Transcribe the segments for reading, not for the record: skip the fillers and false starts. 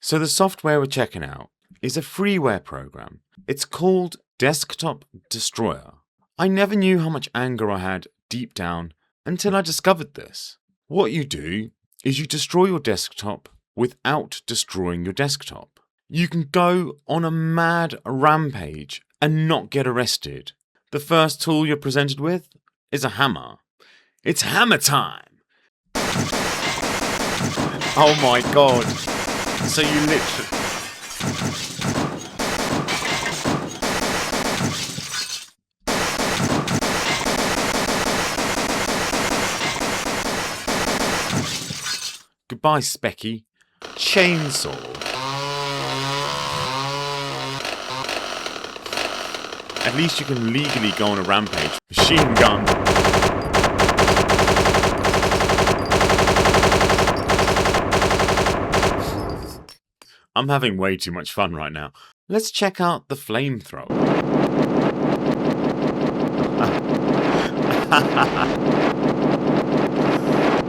So the software we're checking out is a freeware program. It's called Desktop Destroyer. I never knew how much anger I had deep down until I discovered this. What you do is you destroy your desktop without destroying your desktop. You can go on a mad rampage and not get arrested. The first tool you're presented with is a hammer. It's hammer time! Oh my god. So you literally... Goodbye, Specky. Chainsaw. At least you can legally go on a rampage. Machine gun. I'm having way too much fun right now. Let's check out the flamethrower.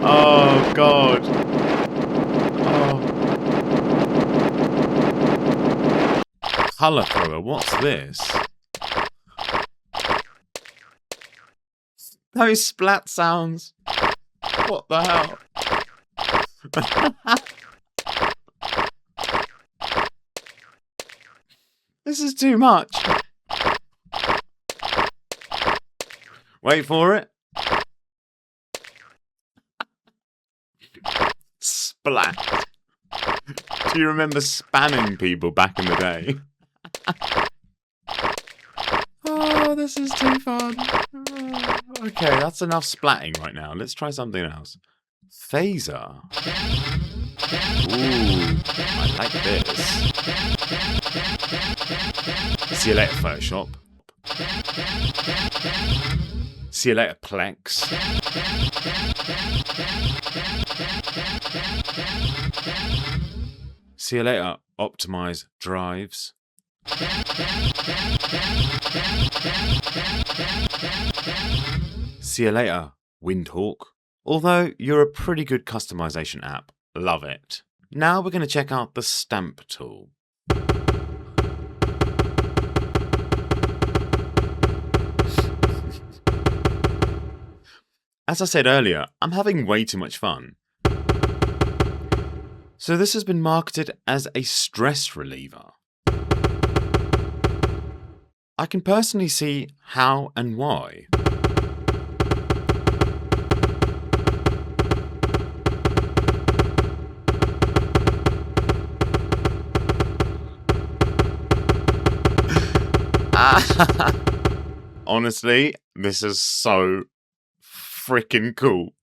Oh god. Oh. Colour thrower, what's this? Those splat sounds. What the hell? This is too much. Wait for it. Splat. Do you remember spamming people back in the day? Oh, this is too fun. Okay, that's enough splatting right now. Let's try something else. Phaser. Ooh, I like this. See you later, Photoshop. See you later, Plex. See you later, Optimize Drives. See you later, Windhawk. Although you're a pretty good customization app. Love it. Now we're going to check out the stamp tool. As I said earlier, I'm having way too much fun. So this has been marketed as a stress reliever. I can personally see how and why. Honestly, this is so freaking cool.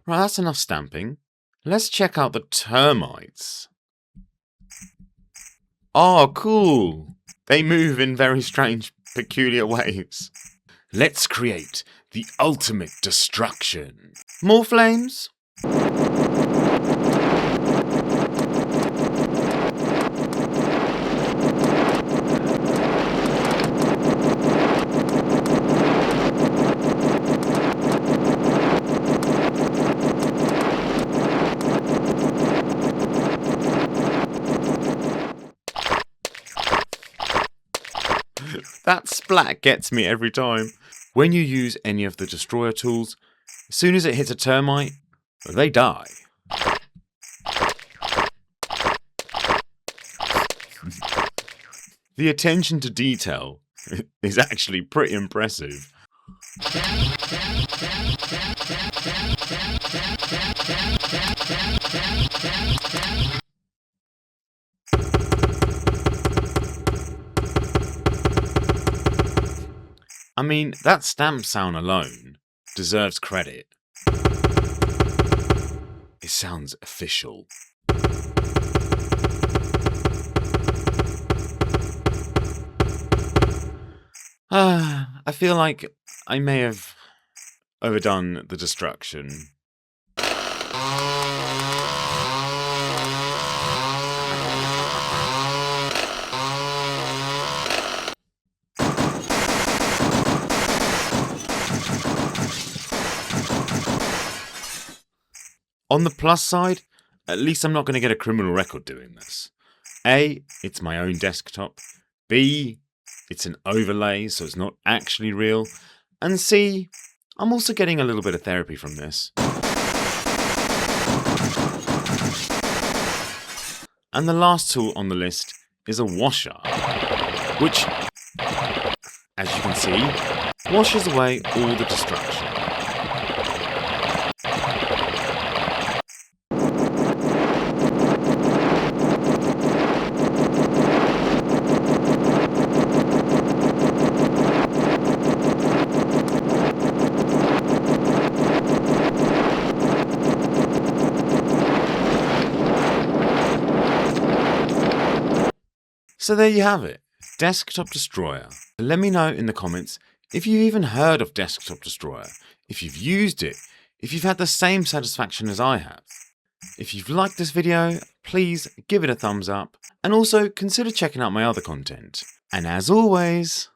Right, that's enough stamping. Let's check out the termites. Oh, cool. They move in very strange, peculiar ways. Let's create the ultimate destruction. More flames? That splat gets me every time. When you use any of the destroyer tools, as soon as it hits a termite, they die. The attention to detail is actually pretty impressive. I mean, that stamp sound alone deserves credit. It sounds official. I feel like I may have overdone the destruction. On the plus side, at least I'm not going to get a criminal record doing this. A, it's my own desktop. B, it's an overlay, so it's not actually real. And C, I'm also getting a little bit of therapy from this. And the last tool on the list is a washer, which, as you can see, washes away all the distraction. So there you have it, Desktop Destroyer. Let me know in the comments if you've even heard of Desktop Destroyer, if you've used it, if you've had the same satisfaction as I have. If you've liked this video, please give it a thumbs up and also consider checking out my other content. And as always,